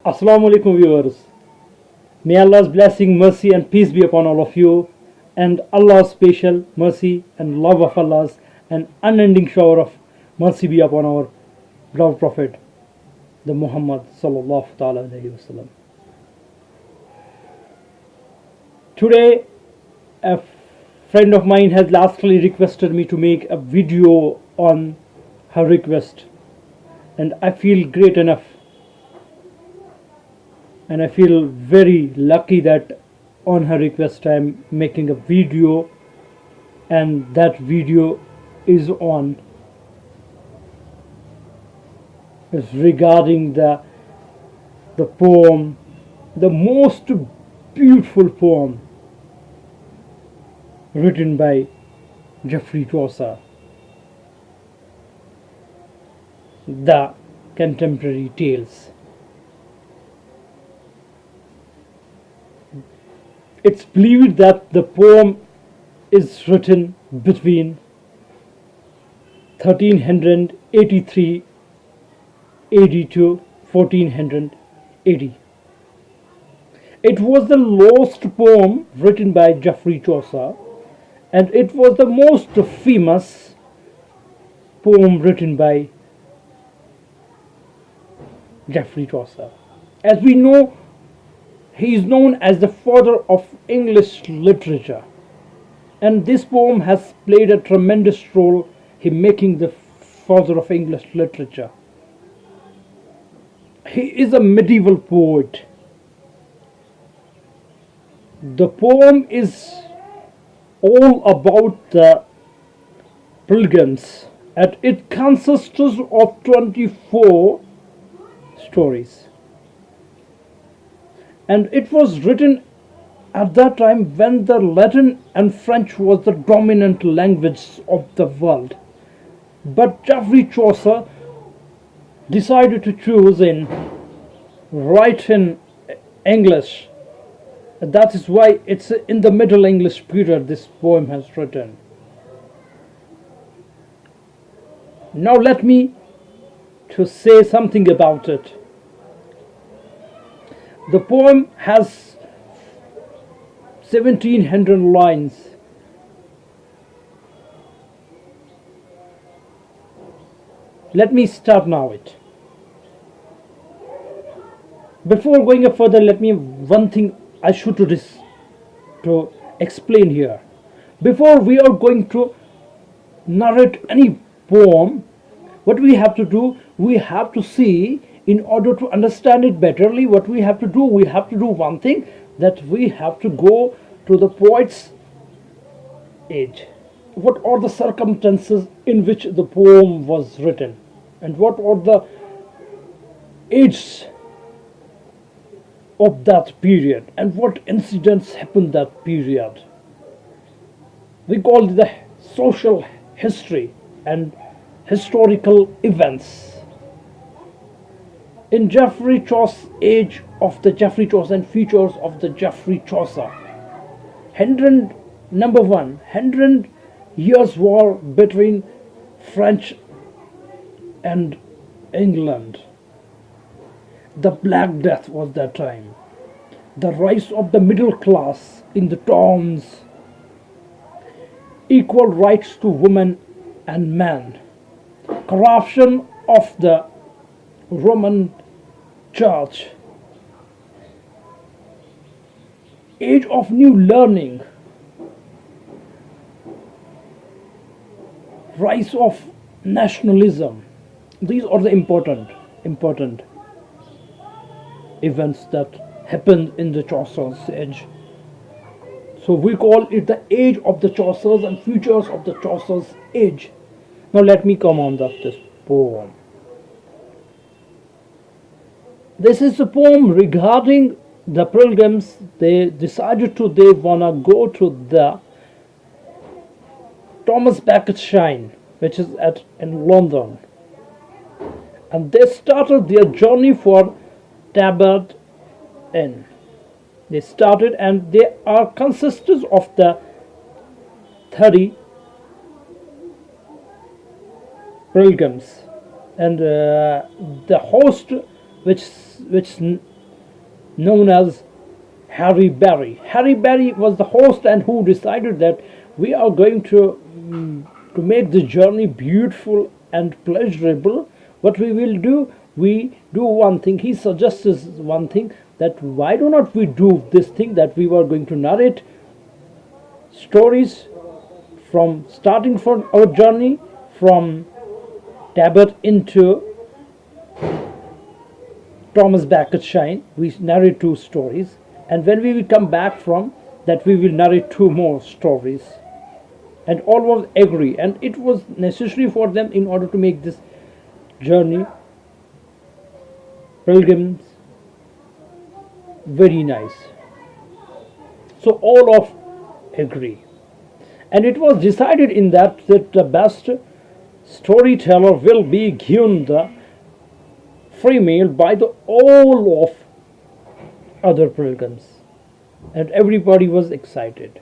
Assalamu alaikum viewers. May Allah's blessing, mercy and peace be upon all of you, and Allah's special mercy and love of Allah's and unending shower of mercy be upon our beloved Prophet, the Muhammad sallallahu ta'ala alayhi wasallam. Today, a friend of mine has lastly requested me to make a video on her request, and I feel great enough. And I feel very lucky that on her request I am making a video, and that video is regarding the poem, the most beautiful poem written by Geoffrey Chaucer, the Canterbury Tales. It's believed that the poem is written between 1383 AD to 1480. It was the last poem written by Geoffrey Chaucer, and it was the most famous poem written by Geoffrey Chaucer. As we know, he is known as the father of English literature, and this poem has played a tremendous role in making the father of English literature. He is a medieval poet. The poem is all about the pilgrims, and it consists of 24 stories. And it was written at that time when the Latin and French was the dominant language of the world. But Geoffrey Chaucer decided to choose in write in English. That is why it's in the Middle English period this poem has written. Now let me to say something about it. The poem has 1700 lines. Let me start now it. Before going further, let me one thing I should to explain here. Before we are going to narrate any poem, what we have to do, we have to see, in order to understand it betterly, what we have to do one thing, that we have to go to the poet's age. What are the circumstances in which the poem was written, and what are the ages of that period, and what incidents happened that period. We call it the social history and historical events. In Geoffrey Chaucer's age of the Geoffrey Chaucer and features of the Geoffrey Chaucer. Number 100 years war between French and England. The Black Death was that time. The rise of the middle class in the towns. Equal rights to women and men. Corruption of the Roman Church. Age of new learning. Rise of nationalism. These are the important events that happened in the Chaucer's age. So we call it the age of the Chaucers and features of the Chaucer's age. Now let me come on this poem. This is a poem regarding the pilgrims. They wanna go to the Thomas Becket Shrine, which is in London, and they started their journey for Tabard Inn. They started, and they are consisted of the 30 pilgrims, and the host which known as Harry Barry. Harry Barry was the host and who decided that we are going to make the journey beautiful and pleasurable. What we will do, we do one thing. He suggests one thing, that why do not we do this thing, that we were going to narrate stories from starting from our journey from Tabot into Thomas Becket Shine. We narrate 2 stories, and when we will come back from that, we will narrate 2 more stories. And all was agree, and it was necessary for them in order to make this journey, pilgrims, very nice. So all of agree, and it was decided in that the best storyteller will be given the free meal by the all of other pilgrims, and everybody was excited.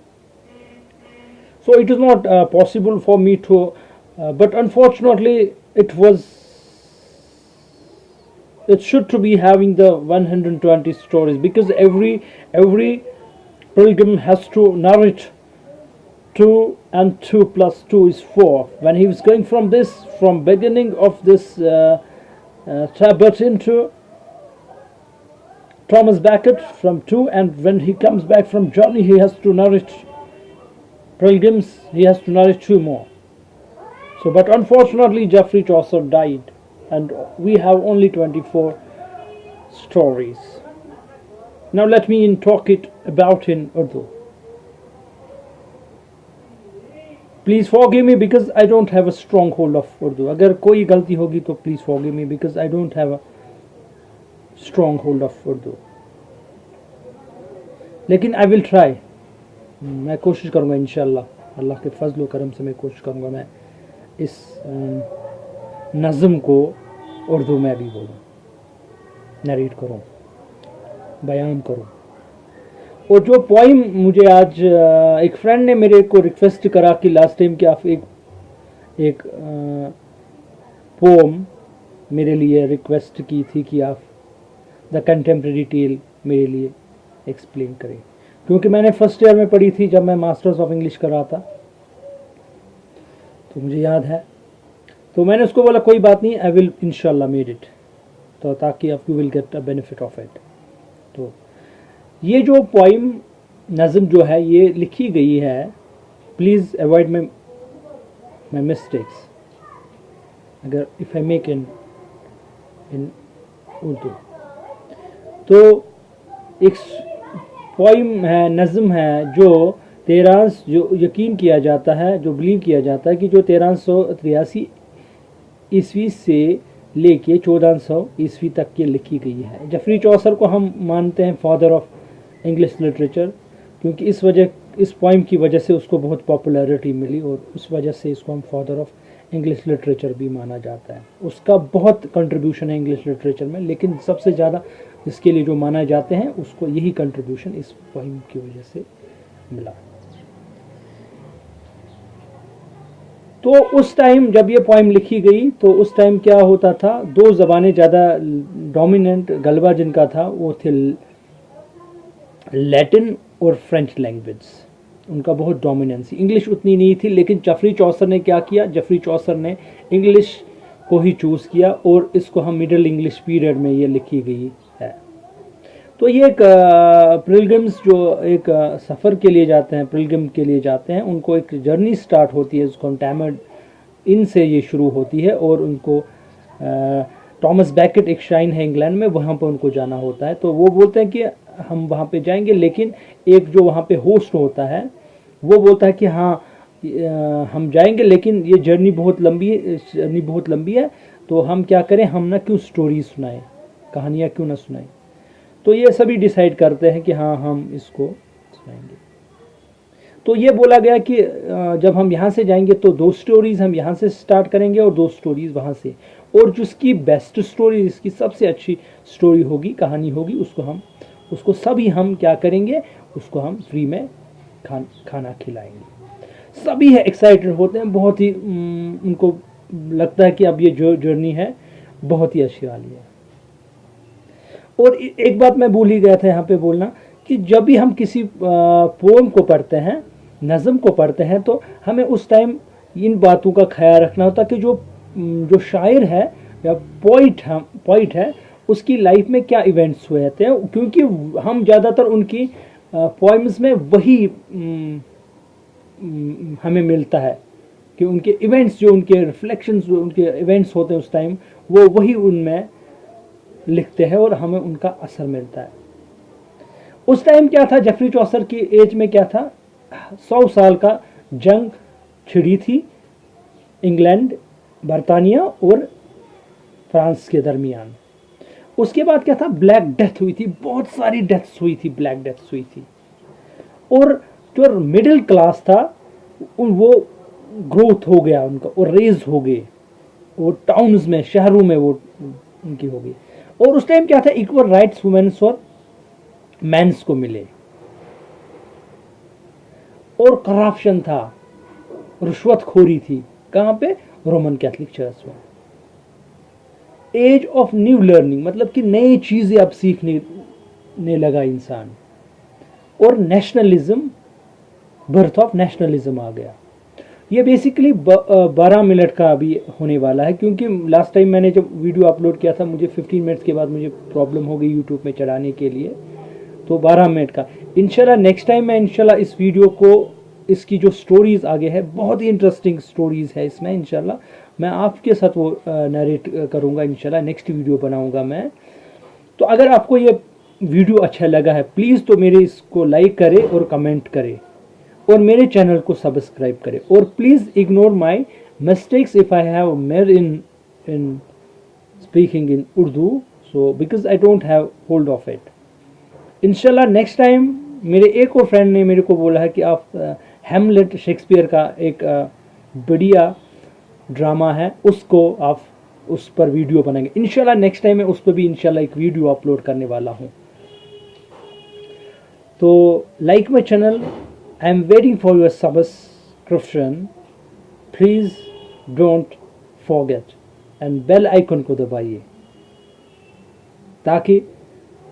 So it is not possible for me to, but unfortunately it should to be having the 120 stories, because every pilgrim has to narrate 2, and 2 plus 2 is 4. When he was going from beginning of this Tabot into Thomas Becket from 2, and when he comes back from journey, he has to narrate pilgrims, he has to narrate 2 more. So, but unfortunately Geoffrey Chaucer died, and we have only 24 stories. Now let me talk it about in Urdu. Please forgive me because I don't have a strong hold of Urdu. अगर कोई गलती होगी तो please forgive me because I don't have a strong hold of Urdu. लेकिन I will try. मैं कोशिश करूँगा इंशाल्लाह, अल्लाह के फजल व करम से मैं कोशिश करूँगा मैं इस नज़म को उर्दू में भी बोलूँ, नरेट करूँ, बयान करूँ। और जो पोइम मुझे आज एक फ्रेंड ने मेरे को रिक्वेस्ट करा कि लास्ट टाइम कि आप एक पोम मेरे लिए रिक्वेस्ट की थी कि आप द कंटेम्प्रेरी टेल मेरे लिए एक्सप्लेन करें, क्योंकि मैंने फर्स्ट ईयर में पढ़ी थी जब मैं मास्टर्स ऑफ इंग्लिश कर रहा था, तो मुझे याद है। तो मैंने उसको बोला कोई बात नहीं, आई विल इंशाल्लाह मेड इट, तो ताकि आप you will get a benefit of it. तो ये जो पोइम नज़म जो है ये लिखी गई है, प्लीज़ अवॉइड माई मिस्टेक्स अगर if I make in Urdu. तो एक पोइम है, नज़म है जो जो यकीन किया जाता है, जो बिलीव किया जाता है कि जो 1383 ईस्वी से लेके 1400 ईस्वी तक की लिखी गई है। जेफरी चौसर को हम मानते हैं फादर ऑफ इंग्लिश लिटरेचर, क्योंकि इस पोइम की वजह से उसको बहुत पॉपुलैरिटी मिली और उस वजह से इसको हम फादर ऑफ इंग्लिश लिटरेचर भी माना जाता है। उसका बहुत कंट्रीब्यूशन है इंग्लिश लिटरेचर में, लेकिन सबसे ज़्यादा इसके लिए जो माना जाते हैं उसको यही कंट्रीब्यूशन इस पोइम की वजह से मिला। तो उस टाइम जब ये पोइम लिखी गई तो उस टाइम क्या होता था, 2 ज़बानें ज़्यादा डोमिनेंट गलबा जिनका था वो थे लैटिन और फ्रेंच लैंग्वेज, उनका बहुत डोमिनेंसी। इंग्लिश उतनी नहीं थी, लेकिन जेफरी चौसर ने क्या किया, जेफरी चौसर ने इंग्लिश को ही चूज़ किया और इसको हम मिडिल इंग्लिश पीरियड में ये लिखी गई है। तो ये एक पिलग्रिम्स जो एक सफ़र के लिए जाते हैं, पिलग्रिम के लिए जाते हैं, उनको एक जर्नी स्टार्ट होती है, उसको टैमर्ड इन से ये शुरू होती है और उनको थॉमस बेकेट एक श्राइन है इंग्लैंड में, वहाँ पर उनको जाना होता है। तो वो बोलते हैं कि हम वहाँ पे जाएंगे, लेकिन एक जो वहाँ पे होस्ट होता है वो बोलता है कि हाँ हम जाएंगे, लेकिन ये जर्नी बहुत लंबी है, तो हम क्या करें, हम ना क्यों स्टोरी सुनाएं, कहानियाँ क्यों ना सुनाएं। तो ये सभी डिसाइड करते हैं कि हाँ हम इसको सुनाएंगे। तो ये बोला गया कि जब हम यहाँ से जाएंगे तो 2 स्टोरीज़ हम यहाँ से स्टार्ट करेंगे और 2 स्टोरीज़ वहाँ से, और जिसकी बेस्ट स्टोरी, जिसकी सबसे अच्छी स्टोरी होगी, कहानी होगी, उसको सभी हम क्या करेंगे, उसको हम फ्री में खाना खिलाएंगे। सभी है एक्साइटेड होते हैं, बहुत ही उनको लगता है कि अब ये जो जर्नी है बहुत ही अच्छी वाली है। और एक बात मैं भूल ही गया था यहाँ पे बोलना, कि जब भी हम किसी पोम को पढ़ते हैं, नज़म को पढ़ते हैं, तो हमें उस टाइम इन बातों का ख्याल रखना होता कि जो शायर है या पोइट है उसकी लाइफ में क्या इवेंट्स हुए रहते हैं, क्योंकि हम ज़्यादातर उनकी पोइम्स में वही हमें मिलता है कि उनके इवेंट्स, जो उनके रिफ्लेक्शंस, जो उनके इवेंट्स होते हैं उस टाइम, वो वही उनमें लिखते हैं और हमें उनका असर मिलता है। उस टाइम क्या था, जेफरी चौसर की एज में क्या था, 100 साल का जंग छिड़ी थी इंग्लैंड, बरतानिया और फ्रांस के दरमियान। उसके बाद क्या था, ब्लैक डेथ हुई थी, बहुत सारी डेथ्स हुई थी, ब्लैक डेथ्स हुई थी। और जो मिडिल क्लास था वो ग्रोथ हो गया उनका, और रेज हो गए, वो टाउन्स में, शहरों में वो उनकी हो गई। और उस टाइम क्या था, इक्वल राइट्स वुमेन्स और मेंस को मिले, और करप्शन था, रिश्वतखोरी थी। कहाँ पे, रोमन कैथोलिक चर्च में। एज ऑफ न्यू लर्निंग, मतलब कि नई चीजें अब सीखने लगा इंसान। और नेशनलिज्म, बर्थ ऑफ नेशनलिज्म आ गया। ये बेसिकली 12 मिनट का अभी होने वाला है, क्योंकि लास्ट टाइम मैंने जब वीडियो अपलोड किया था, मुझे 15 मिनट्स के बाद मुझे प्रॉब्लम हो गई यूट्यूब में चढ़ाने के लिए, तो 12 मिनट का। इंशाल्लाह नेक्स्ट टाइम मैं इंशाल्लाह इस वीडियो को, इसकी जो स्टोरीज आगे है, बहुत ही इंटरेस्टिंग स्टोरीज है इसमें, इंशाल्लाह मैं आपके साथ वो नरेट करूँगा, इंशाल्लाह नेक्स्ट वीडियो बनाऊँगा मैं। तो अगर आपको ये वीडियो अच्छा लगा है, प्लीज़ तो मेरे इसको लाइक करें और कमेंट करें, और मेरे चैनल को सब्सक्राइब करें, और please ignore my mistakes if I have made in speaking in Urdu, so because I don't have hold of it. इंशाल्लाह नेक्स्ट टाइम मेरे एक और फ्रेंड ने मेरे को बोला है कि आप हैमलेट शेक्सपियर का एक बढ़िया ड्रामा है, उसको आप उस पर वीडियो बनाएंगे। इंशाल्लाह नेक्स्ट टाइम मैं उस पर भी इंशाल्लाह एक वीडियो अपलोड करने वाला हूँ। तो like my channel, I am waiting for your subscription, please don't forget, and bell icon को दबाइए ताकि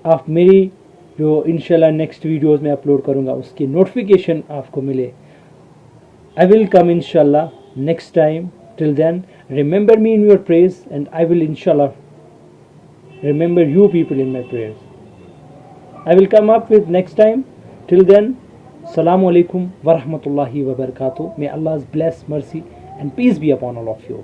आप मेरी जो इंशाल्लाह नेक्स्ट वीडियोस में अपलोड करूँगा उसकी नोटिफिकेशन आपको मिले। I will come inshallah next time. Till then, remember me in your prayers, and I will inshallah remember you people in my prayers. I will come up with next time. Till then, Assalamu alaikum wa rahmatullahi wa barakatuh. May Allah's bless, mercy and peace be upon all of you.